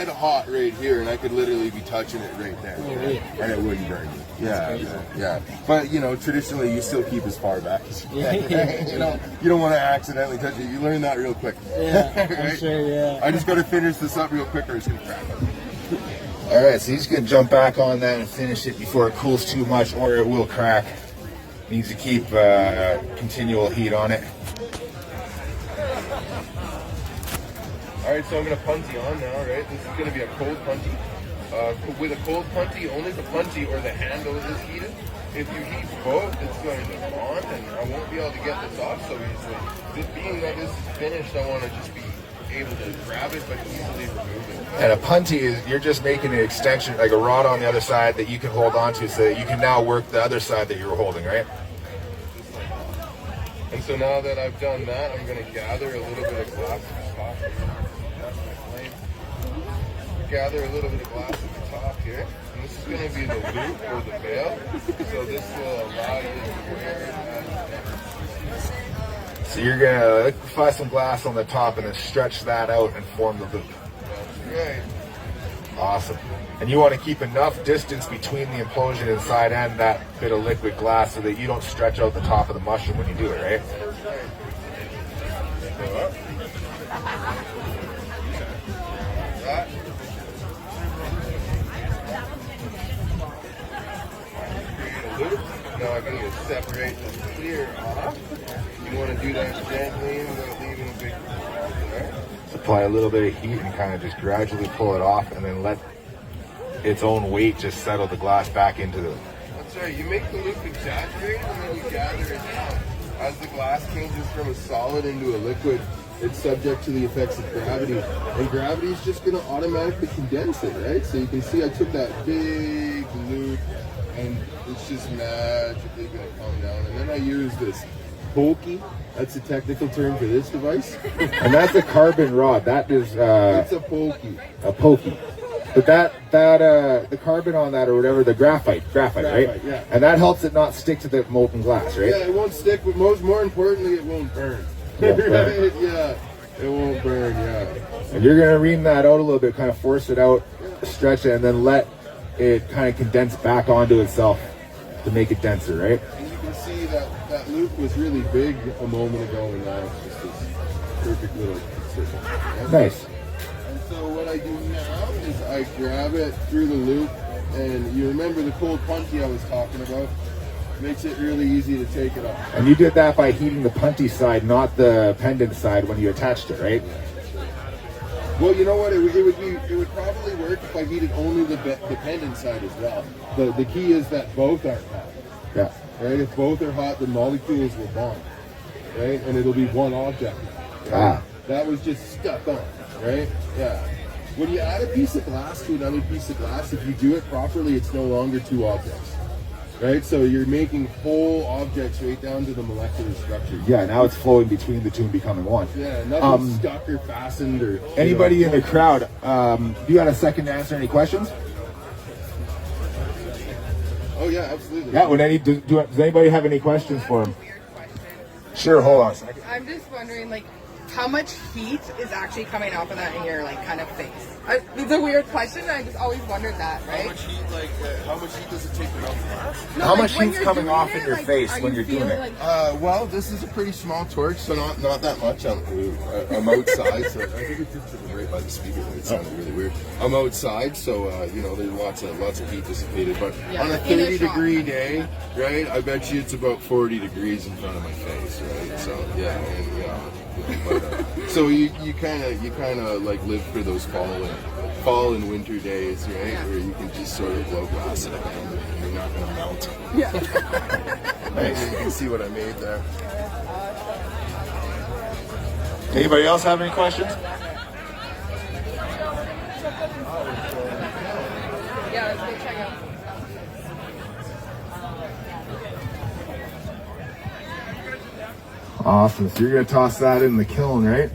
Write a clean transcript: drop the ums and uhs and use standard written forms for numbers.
dead hot right here, and I could literally be touching it right there, and it wouldn't burn me. Yeah. But you know, traditionally, you still keep as far back as you can. Right? You don't want to accidentally touch it. You learn that real quick. Yeah, right? I'm sure. Yeah. I just got to finish this up real quick, or it's gonna crack. All right, so he's gonna jump back on that and finish it before it cools too much, or it will crack. Needs to keep continual heat on it. All right, so I'm gonna punty on now, right? This is gonna be a cold punty. With a cold punty, only the punty or the handle is heated. If you heat both, it's going to bond, and I won't be able to get this off so easily. Just being that this is finished, I want to just be able to grab it, but easily remove it. And a punty is, you're just making an extension, like a rod on the other side that you can hold on to so that you can now work the other side that you were holding, right? Just like that. And so now that I've done that, I'm going to gather a little bit of glass at the top. That's my flame. Gather a little bit of glass at the top here. And this is going to be the loop or the veil. So this will allow you to wear it as an So you're gonna liquefy some glass on the top and then stretch that out and form the loop. That's right. Awesome. And you want to keep enough distance between the implosion inside and that bit of liquid glass so that you don't stretch out the top of the mushroom when you do it, right? Go up. That. Loop. Now I need to separate the clear off. You want to do that gently without leaving a big hole there. Apply a little bit of heat and kind of just gradually pull it off and then let its own weight just settle the glass back into the... That's right. You make the loop exaggerated and then you gather it down. As the glass changes from a solid into a liquid, it's subject to the effects of gravity. And gravity is just going to automatically condense it, right? So you can see I took that big loop and it's just magically going to come down. And then I use this pokey. That's a technical term for this device. And that's a carbon rod. That is... It's a pokey. A pokey. But the carbon on that or whatever, the graphite, right? Yeah. And that helps it not stick to the molten glass, right? Yeah, it won't stick, but more importantly, it won't burn. Won't burn. Right? Yeah, it won't burn, yeah. And you're gonna ream that out a little bit, kind of force it out, stretch it, and then let it kind of condense back onto itself to make it denser, right? And you can see that loop was really big a moment ago, and now it's just this perfect little circle. Yeah? Nice. And so what I do now is I grab it through the loop, and you remember the cold punty I was talking about? Makes it really easy to take it off. And you did that by heating the punty side, not the pendant side when you attached it, right? Well, you know what? It would probably work if I heated only the pendant side as well. The key is that both aren't hot. Yeah. Right? If both are hot, the molecules will bond. Right? And it'll be one object. Right? Ah. That was just stuck on. Right? Yeah. When you add a piece of glass to another piece of glass, if you do it properly, it's no longer two objects. Right? So you're making whole objects right down to the molecular structure. Yeah, now it's flowing between the two and becoming one. Yeah, nothing's stuck or fastened or... Anybody in the crowd, you got a second to answer any questions? Oh yeah, absolutely. Yeah, does anybody have any questions for him? Sure, hold on a second. I'm just wondering, like, how much heat is actually coming off of that in your, like, kind of face? It's a weird question. I just always wondered that, right? How much heat, how much heat does it take to melt glass? No, How like, much when heat's you're coming doing off it, in your like, face are when you you're doing feeling it? like- Well, this is a pretty small torch, so not that much. I'm outside, so I think it's just right by the speaker. It sounded really weird. I'm outside, so you know, there's lots of heat dissipated. But Yeah, on a in a 30-degree shot. day, right? I bet you it's about 40 degrees in front of my face, right? So yeah, and but, so you kind of like live for those fall and winter days, right? Yeah. Where you can just sort of blow glass at a hand and you're not gonna melt. Yeah. Nice. You can see what I made there. Anybody else have any questions? Yeah, let's go check out. Awesome. So you're gonna toss that in the kiln, right?